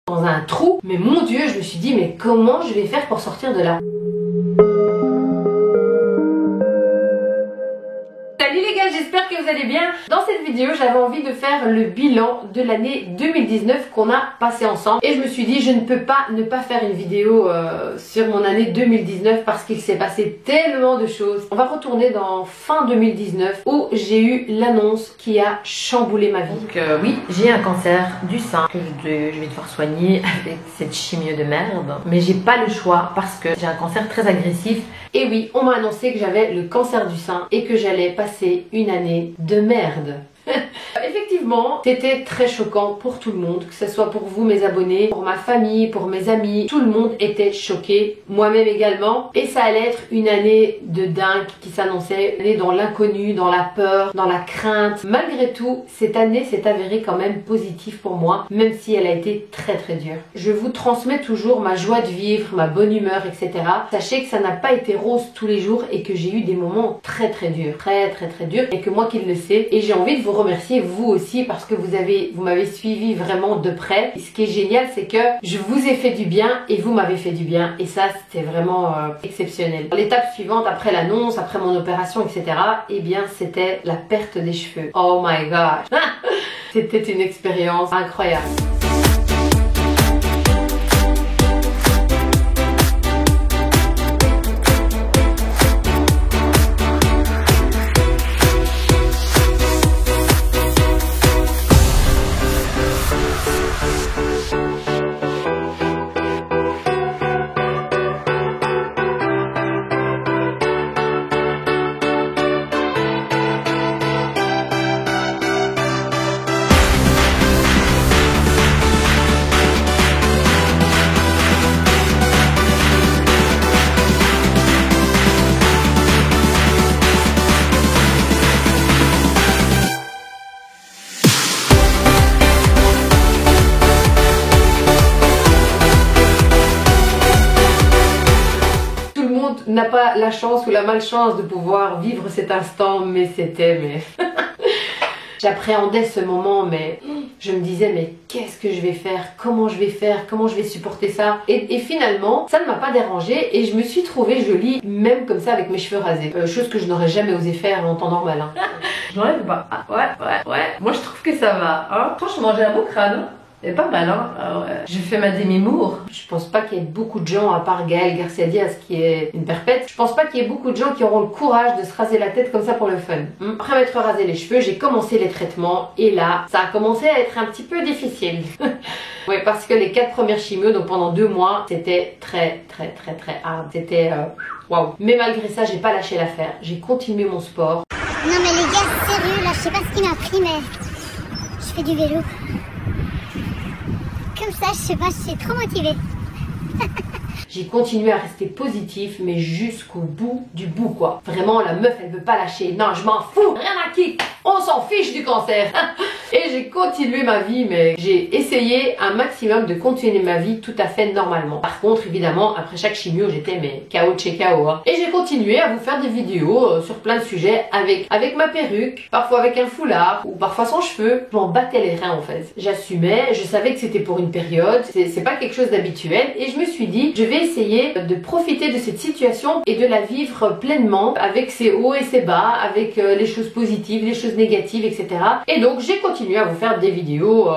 dans un trou. Mais mon Dieu, je me suis dit, mais comment je vais faire pour sortir de là? Salut les gars, j'espère que vous allez bien. Dans cette vidéo, j'avais envie de faire le bilan de l'année 2019 qu'on a passé ensemble. Et je me suis dit, je ne peux pas ne pas faire une vidéo sur mon année 2019 parce qu'il s'est passé tellement de choses. On va retourner dans fin 2019 où j'ai eu l'annonce qui a chamboulé ma vie. Donc oui, j'ai un cancer du sein que je vais devoir soigner avec cette chimio de merde. Mais j'ai pas le choix parce que j'ai un cancer très agressif. Et oui, on m'a annoncé que j'avais le cancer du sein et que j'allais passer une année de merde. Effectivement, c'était très choquant pour tout le monde, que ce soit pour vous mes abonnés, pour ma famille, pour mes amis, tout le monde était choqué, moi-même également, et ça allait être une année de dingue qui s'annonçait, une année dans l'inconnu, dans la peur, dans la crainte. Malgré tout, cette année s'est avérée quand même positive pour moi, même si elle a été très très dure. Je vous transmets toujours ma joie de vivre, ma bonne humeur, etc. Sachez que ça n'a pas été rose tous les jours et que j'ai eu des moments très très durs, très durs, et que moi qui le sais, et j'ai envie de vous remercier vous aussi parce que vous m'avez suivi vraiment de près. Et ce qui est génial, c'est que je vous ai fait du bien et vous m'avez fait du bien, et ça c'était vraiment exceptionnel. L'étape suivante après l'annonce, après mon opération, etc., eh bien c'était la perte des cheveux. Oh my gosh. C'était une expérience incroyable. N'a pas la chance ou la malchance de pouvoir vivre cet instant, mais j'appréhendais ce moment, mais je me disais, mais qu'est-ce que je vais faire, comment je vais faire, comment je vais supporter ça, et finalement ça ne m'a pas dérangée et je me suis trouvée jolie même comme ça avec mes cheveux rasés, chose que je n'aurais jamais osé faire en temps normal, hein. J'enlève ou pas? Ah, ouais, moi je trouve que ça va, hein. Franchement j'ai un beau crâne. C'est pas mal, hein. Ah ouais. Je fais ma demi-mour. Je pense pas qu'il y ait beaucoup de gens, à part Gaëlle Garcia Diaz qui est une perpète, je pense pas qu'il y ait beaucoup de gens qui auront le courage de se raser la tête comme ça pour le fun. Après m'être rasé les cheveux, j'ai commencé les traitements et là, ça a commencé à être un petit peu difficile. Oui, parce que les 4 premières chimios, donc pendant 2 mois, c'était très hard. C'était waouh. Mais malgré ça, j'ai pas lâché l'affaire. J'ai continué mon sport. Non mais les gars, sérieux, là, je sais pas ce qui m'a pris, mais je fais du vélo. Comme ça, je sais pas, je suis trop motivée. J'ai continué à rester positif, mais jusqu'au bout du bout, quoi. Vraiment, la meuf, elle veut pas lâcher. Non, je m'en fous, rien à qui. On s'en fiche du cancer. Et j'ai continué ma vie, mais j'ai essayé un maximum de continuer ma vie tout à fait normalement. Par contre, évidemment, après chaque chimio, j'étais mais KO de chez KO, hein. Et j'ai continué à vous faire des vidéos sur plein de sujets avec ma perruque, parfois avec un foulard, ou parfois sans cheveux. Je m'en battais les reins en fait. J'assumais, je savais que c'était pour une période, c'est pas quelque chose d'habituel, et je me suis dit, je vais essayer de profiter de cette situation et de la vivre pleinement, avec ses hauts et ses bas, avec les choses positives, les choses négatives, etc. Et donc j'ai continué à vous faire des vidéos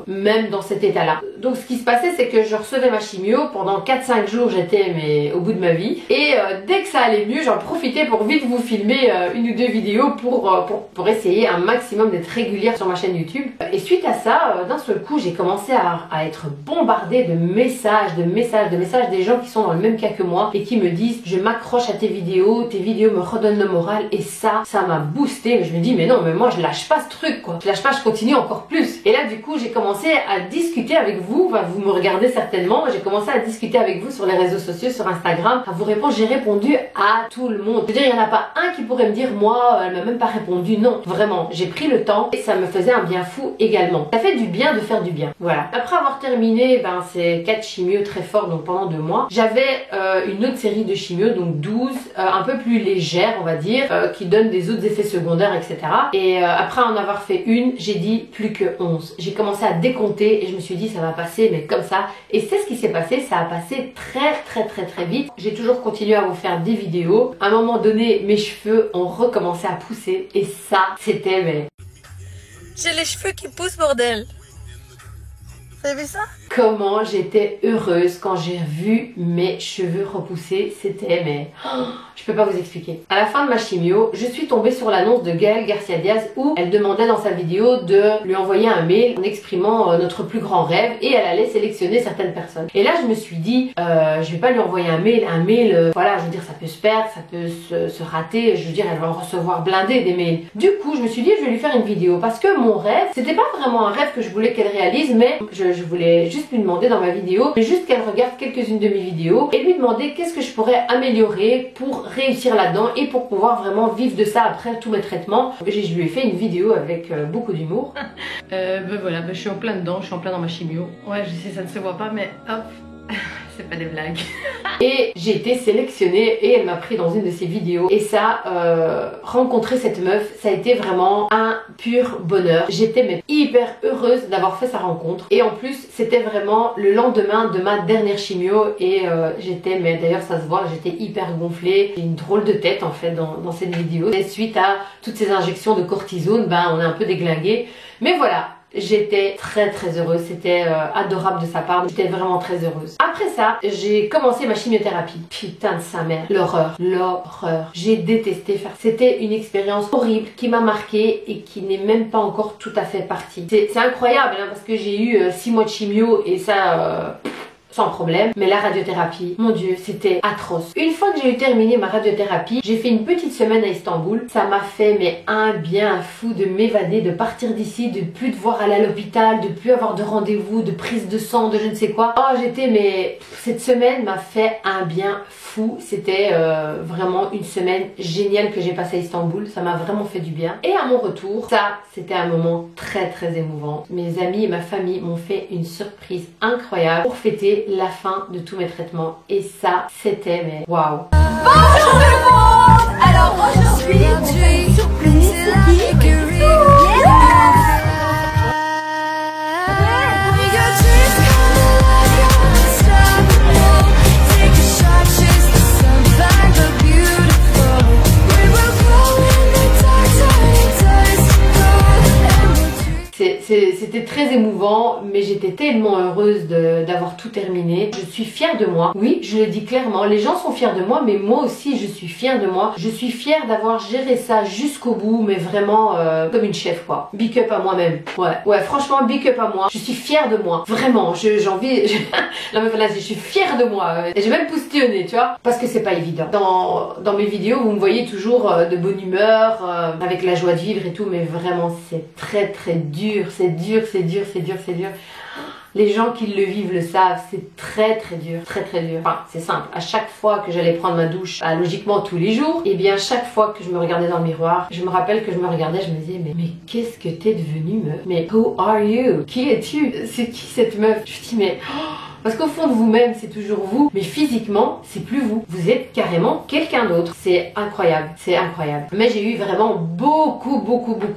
même dans cet état là. Donc ce qui se passait, c'est que je recevais ma chimio pendant 4-5 jours, j'étais au bout de ma vie, et dès que ça allait mieux, j'en profitais pour vite vous filmer une ou deux vidéos pour essayer un maximum d'être régulière sur ma chaîne YouTube. Et suite à ça, d'un seul coup, j'ai commencé à être bombardée de messages des gens qui sont dans le même cas que moi et qui me disent, je m'accroche à tes vidéos me redonnent le moral, et ça m'a boosté. Je me dis, mais non, mais moi je lâche pas ce truc, quoi. Je lâche pas, je continue encore plus. Et là du coup j'ai commencé à discuter avec vous, enfin, vous me regardez certainement, j'ai commencé à discuter avec vous sur les réseaux sociaux, sur Instagram, à vous répondre. J'ai répondu à tout le monde. Je veux dire, il n'y en a pas un qui pourrait me dire, moi elle m'a même pas répondu. Non, vraiment, j'ai pris le temps et ça me faisait un bien fou également. Ça fait du bien de faire du bien. Voilà. Après avoir terminé ces 4 chimios très forts, donc pendant 2 mois, j'avais une autre série de chimios, donc 12, un peu plus légère on va dire, qui donne des autres effets secondaires, etc. Et après en avoir fait une, j'ai dit plus que 11. J'ai commencé à décompter et je me suis dit ça va passer mais comme ça. Et c'est ce qui s'est passé, ça a passé très vite. J'ai toujours continué à vous faire des vidéos. À un moment donné, mes cheveux ont recommencé à pousser et ça, c'était mais... J'ai les cheveux qui poussent, bordel. Vous avez vu ça? Comment j'étais heureuse quand j'ai vu mes cheveux repousser, c'était mais... Oh, je peux pas vous expliquer. À la fin de ma chimio, je suis tombée sur l'annonce de Gaëlle Garcia Diaz où elle demandait dans sa vidéo de lui envoyer un mail en exprimant notre plus grand rêve et elle allait sélectionner certaines personnes. Et là je me suis dit, je vais pas lui envoyer un mail, voilà, je veux dire ça peut se perdre, ça peut se rater, je veux dire elle va en recevoir blindé des mails. Du coup je me suis dit je vais lui faire une vidéo parce que mon rêve, c'était pas vraiment un rêve que je voulais qu'elle réalise, mais je voulais juste lui demander dans ma vidéo, juste qu'elle regarde quelques-unes de mes vidéos et lui demander qu'est-ce que je pourrais améliorer pour réussir là-dedans et pour pouvoir vraiment vivre de ça après tous mes traitements. Je lui ai fait une vidéo avec beaucoup d'humour. Voilà, je suis en plein dedans, je suis en plein dans ma chimio. Ouais, je sais, ça ne se voit pas, mais hop, c'est pas des blagues. Et j'ai été sélectionnée et elle m'a pris dans une de ses vidéos. Et ça, rencontrer cette meuf, ça a été vraiment un pur bonheur. J'étais hyper heureuse d'avoir fait sa rencontre. Et en plus, c'était vraiment le lendemain de ma dernière chimio. Et j'étais, mais d'ailleurs ça se voit, j'étais hyper gonflée. J'ai une drôle de tête en fait dans cette vidéo. Et suite à toutes ces injections de cortisone, ben on est un peu déglingué. Mais voilà. J'étais très heureuse, c'était adorable de sa part, j'étais vraiment très heureuse. Après ça, j'ai commencé ma chimiothérapie. Putain de sa mère, l'horreur. J'ai détesté faire. C'était une expérience horrible qui m'a marquée et qui n'est même pas encore tout à fait partie. C'est incroyable hein, parce que j'ai eu 6 mois de chimio et ça... sans problème, mais la radiothérapie, mon dieu, c'était atroce. Une fois que j'ai eu terminé ma radiothérapie, j'ai fait une petite semaine à Istanbul. Ça m'a fait un bien fou de m'évader, de partir d'ici, de plus devoir aller à l'hôpital, de plus avoir de rendez-vous, de prise de sang, de je ne sais quoi. Oh, cette semaine m'a fait un bien fou. C'était vraiment une semaine géniale que j'ai passée à Istanbul. Ça m'a vraiment fait du bien. Et à mon retour, ça, c'était un moment très émouvant. Mes amis et ma famille m'ont fait une surprise incroyable pour fêter la fin de tous mes traitements et ça c'était mais waouh. Bonjour tout le monde. Alors aujourd'hui surprise. C'était très émouvant, mais j'étais tellement heureuse d'avoir tout terminé. Je suis fière de moi. Oui, je le dis clairement, les gens sont fiers de moi, mais moi aussi je suis fière de moi. Je suis fière d'avoir géré ça jusqu'au bout, mais vraiment comme une chef quoi. Big up à moi-même. Ouais, franchement, big up à moi. Je suis fière de moi. Vraiment, j'ai envie... La meuf là, je suis fière de moi. Et j'ai même postillonné, tu vois, parce que c'est pas évident. Dans mes vidéos, vous me voyez toujours de bonne humeur, avec la joie de vivre et tout, mais vraiment c'est très dur. C'est dur. Les gens qui le vivent le savent, c'est très dur. Enfin, c'est simple. À chaque fois que j'allais prendre ma douche, logiquement tous les jours, et bien chaque fois que je me regardais dans le miroir, je me rappelle que je me regardais, je me disais mais qu'est-ce que t'es devenue meuf? Mais who are you? Qui es-tu? C'est qui cette meuf? Je me dis mais... Parce qu'au fond de vous-même, c'est toujours vous, mais physiquement, c'est plus vous. Vous êtes carrément quelqu'un d'autre. C'est incroyable, c'est incroyable. Mais j'ai eu vraiment beaucoup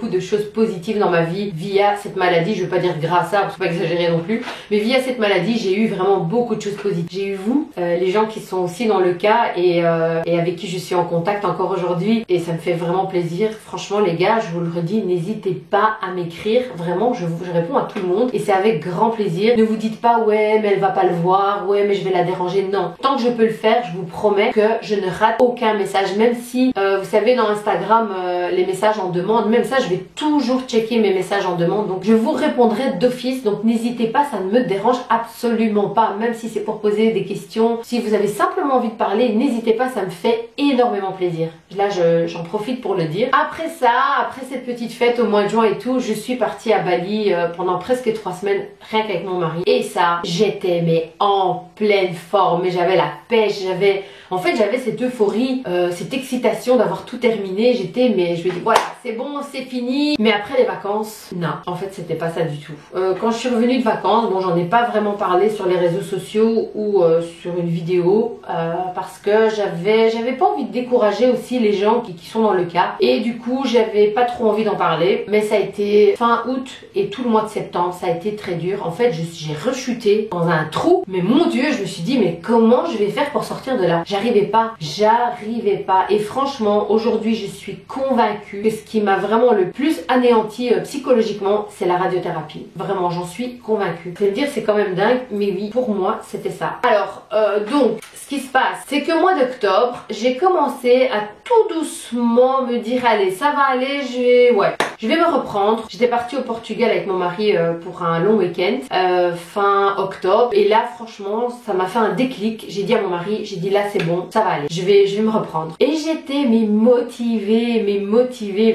de choses positives dans ma vie via cette maladie. Je veux pas dire grâce à, parce que pas exagérer non plus, mais via cette maladie, j'ai eu vraiment beaucoup de choses positives. J'ai eu vous, les gens qui sont aussi dans le cas et avec qui je suis en contact encore aujourd'hui, et ça me fait vraiment plaisir. Franchement, les gars, je vous le redis, n'hésitez pas à m'écrire. Vraiment, je réponds à tout le monde et c'est avec grand plaisir. Ne vous dites pas ouais, mais elle va pas le voir, ouais mais je vais la déranger. Non, tant que je peux le faire, je vous promets que je ne rate aucun message, même si vous savez dans Instagram les messages en demande, même ça je vais toujours checker mes messages en demande, donc je vous répondrai d'office. Donc n'hésitez pas, ça ne me dérange absolument pas, même si c'est pour poser des questions. Si vous avez simplement envie de parler, n'hésitez pas, ça me fait énormément plaisir. Là j'en profite pour le dire. Après ça, après cette petite fête au mois de juin et tout, je suis partie à Bali pendant presque 3 semaines rien qu'avec mon mari, et ça j'étais mais en pleine forme, mais j'avais la pêche, j'avais cette euphorie, cette excitation d'avoir tout terminé. J'étais, mais je me dis voilà, c'est bon, c'est fini. Mais après les vacances, non, en fait c'était pas ça du tout. Quand je suis revenue de vacances, bon j'en ai pas vraiment parlé sur les réseaux sociaux ou sur une vidéo parce que j'avais pas envie de décourager aussi les gens qui sont dans le cas, et du coup j'avais pas trop envie d'en parler. Mais ça a été fin août et tout le mois de septembre, ça a été très dur. En fait j'ai rechuté dans un trou, mais mon Dieu, je me suis dit mais comment je vais faire pour sortir de là? J'arrivais pas. Et franchement aujourd'hui je suis convaincue que ce qui m'a vraiment le plus anéanti psychologiquement, c'est la radiothérapie. Vraiment, j'en suis convaincue. Je vais me dire, c'est quand même dingue, mais oui, pour moi, c'était ça. Alors, donc, ce qui se passe, c'est que au mois d'octobre, j'ai commencé à tout doucement me dire, allez, ça va aller, je vais me reprendre. J'étais partie au Portugal avec mon mari pour un long week-end, fin octobre, et là, franchement, ça m'a fait un déclic. J'ai dit à mon mari, j'ai dit, là, c'est bon, ça va aller, je vais me reprendre. Et j'étais, mais motivée,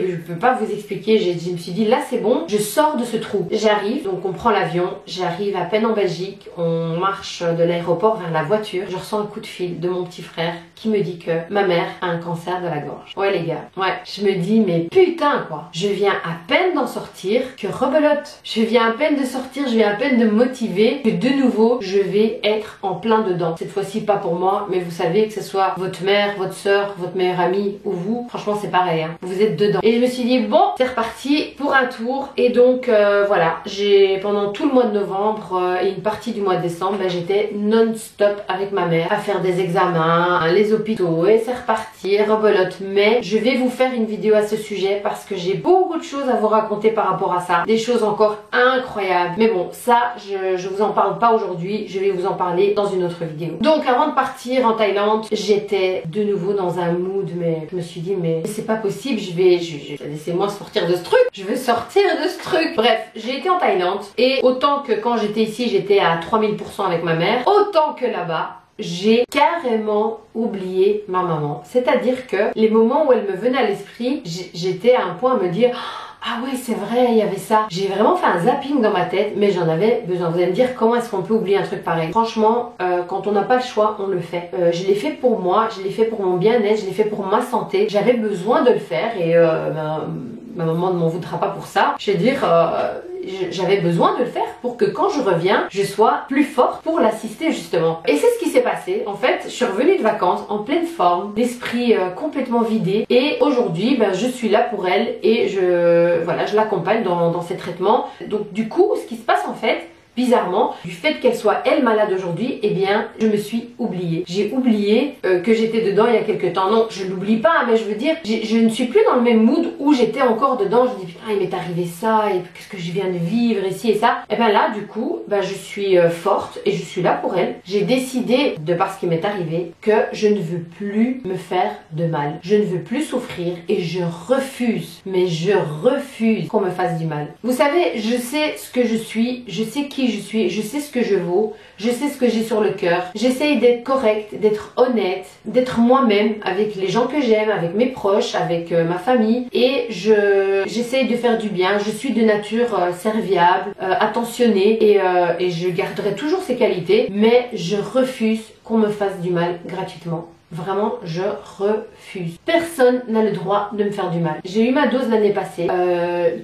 je peux pas vous expliquer. Je me suis dit là c'est bon, je sors de ce trou. J'arrive, donc on prend l'avion, j'arrive à peine en Belgique, on marche de l'aéroport vers la voiture, je ressens un coup de fil de mon petit frère qui me dit que ma mère a un cancer de la gorge. Ouais les gars, ouais, je me dis mais putain quoi, je viens à peine d'en sortir, que rebelote, je viens à peine de sortir, je viens à peine de me motiver, que de nouveau je vais être en plein dedans. Cette fois-ci pas pour moi, mais vous savez que ce soit votre mère, votre soeur, votre meilleure amie ou vous, franchement c'est pareil, hein. Vous êtes dedans. Et je me suis dit bon, c'est reparti pour un tour. Et donc voilà, j'ai pendant tout le mois de novembre et une partie du mois de décembre, j'étais non-stop avec ma mère à faire des examens, les hôpitaux, et c'est reparti, rebelote. Mais je vais vous faire une vidéo à ce sujet parce que j'ai beaucoup de choses à vous raconter par rapport à ça, des choses encore incroyables. Mais bon, ça je vous en parle pas aujourd'hui, je vais vous en parler dans une autre vidéo. Donc avant de partir en Thaïlande, j'étais de nouveau dans un mood, mais je me suis dit mais c'est pas possible, laissez-moi sortir de ce truc, je veux sortir de ce truc. Bref, j'ai été en Thaïlande, et autant que quand j'étais ici j'étais à 3000% avec ma mère, autant que là-bas j'ai carrément oublié ma maman. C'est-à-dire que les moments où elle me venait à l'esprit, j'étais à un point à me dire ah ouais c'est vrai, il y avait ça. J'ai vraiment fait un zapping dans ma tête, mais j'en avais besoin. Vous allez me dire comment est-ce qu'on peut oublier un truc pareil. Franchement, quand on n'a pas le choix, on le fait. Je l'ai fait pour moi, je l'ai fait pour mon bien-être, je l'ai fait pour ma santé. J'avais besoin de le faire, et ma maman ne m'en voudra pas pour ça. Je veux dire, j'avais besoin de le faire pour que quand je reviens, je sois plus forte pour l'assister justement. Et c'est ce qui s'est passé. En fait, je suis revenue de vacances en pleine forme, l'esprit complètement vidé, et aujourd'hui, je suis là pour elle, et je l'accompagne dans ses traitements. Donc du coup, ce qui se passe en fait, bizarrement, du fait qu'elle soit elle malade aujourd'hui, eh bien je me suis oubliée. J'ai oublié que j'étais dedans il y a quelques temps. Non, je l'oublie pas, mais je veux dire, je ne suis plus dans le même mood où j'étais encore dedans. Je me dis putain, il m'est arrivé ça, et qu'est-ce que je viens de vivre ici et ça. Et bien là du coup, je suis forte et je suis là pour elle. J'ai décidé, de par ce qui m'est arrivé, que je ne veux plus me faire de mal. Je ne veux plus souffrir, et je refuse, mais je refuse qu'on me fasse du mal. Vous savez, je sais ce que je suis, je sais qui je suis, je sais ce que je vaux, je sais ce que j'ai sur le cœur. J'essaye d'être correcte, d'être honnête, d'être moi-même avec les gens que j'aime, avec mes proches, avec ma famille, et j'essaye de faire du bien. Je suis de nature serviable, attentionnée, et je garderai toujours ces qualités, mais je refuse qu'on me fasse du mal gratuitement. Vraiment, je refuse. Personne n'a le droit de me faire du mal. J'ai eu ma dose l'année passée.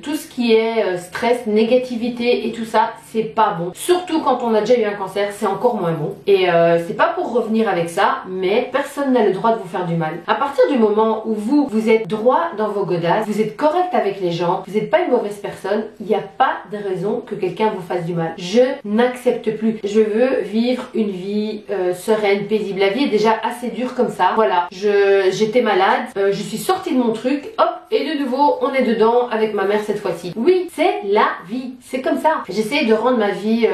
Tout ce qui est stress, négativité et tout ça, c'est pas bon. Surtout quand on a déjà eu un cancer, c'est encore moins bon. Et c'est pas pour revenir avec ça, mais personne n'a le droit de vous faire du mal. À partir du moment où vous êtes droit dans vos godasses, vous êtes correct avec les gens, vous n'êtes pas une mauvaise personne, il n'y a pas de raison que quelqu'un vous fasse du mal. Je n'accepte plus. Je veux vivre une vie sereine, paisible. La vie est déjà assez dure comme ça. Voilà, j'étais malade, je suis sortie de mon truc, hop, et de nouveau on est dedans avec ma mère cette fois-ci. Oui, c'est la vie, c'est comme ça. J'essaie de rendre ma vie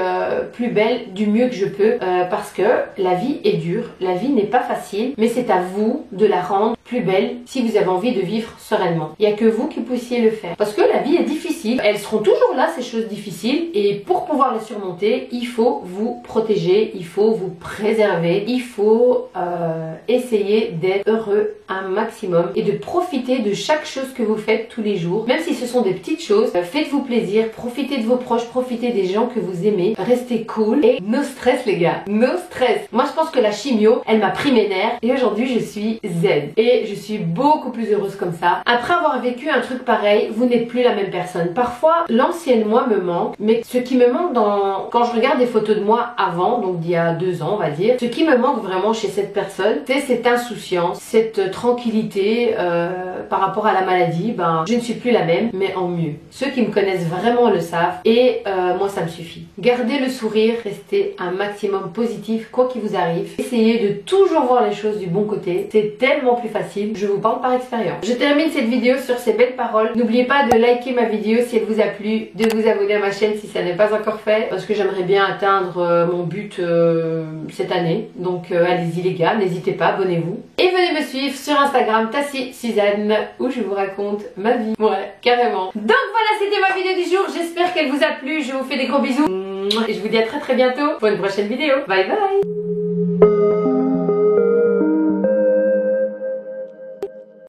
plus belle du mieux que je peux, parce que la vie est dure, la vie n'est pas facile, mais c'est à vous de la rendre plus belle si vous avez envie de vivre sereinement. Il n'y a que vous qui puissiez le faire, parce que la vie est difficile, elles seront toujours là ces choses difficiles, et pour pouvoir les surmonter, il faut vous protéger, il faut vous préserver, il faut essayez d'être heureux un maximum et de profiter de chaque chose que vous faites tous les jours. Même si ce sont des petites choses, faites-vous plaisir, profitez de vos proches, profitez des gens que vous aimez, restez cool et no stress les gars, no stress. Moi je pense que la chimio, elle m'a pris mes nerfs et aujourd'hui je suis zen et je suis beaucoup plus heureuse comme ça. Après avoir vécu un truc pareil, vous n'êtes plus la même personne. Parfois, l'ancienne moi me manque, mais ce qui me manque quand je regarde des photos de moi avant, donc d'il y a 2 ans on va dire, ce qui me manque vraiment chez cette personne, c'est cette insouciance, cette tranquillité par rapport à la maladie. Ben, je ne suis plus la même, mais en mieux. Ceux qui me connaissent vraiment le savent et moi ça me suffit. Gardez le sourire, restez un maximum positif quoi qu'il vous arrive. Essayez de toujours voir les choses du bon côté, c'est tellement plus facile, je vous parle par expérience. Je termine cette vidéo sur ces belles paroles. N'oubliez pas de liker ma vidéo si elle vous a plu, de vous abonner à ma chaîne si ça n'est pas encore fait, parce que j'aimerais bien atteindre mon but cette année. Donc allez-y les gars, n'hésitez pas, abonnez-vous. Et venez me suivre sur Instagram Tassie Suzanne où je vous raconte ma vie. Ouais, carrément. Donc voilà, c'était ma vidéo du jour. J'espère qu'elle vous a plu. Je vous fais des gros bisous. Et je vous dis à très bientôt pour une prochaine vidéo. Bye bye.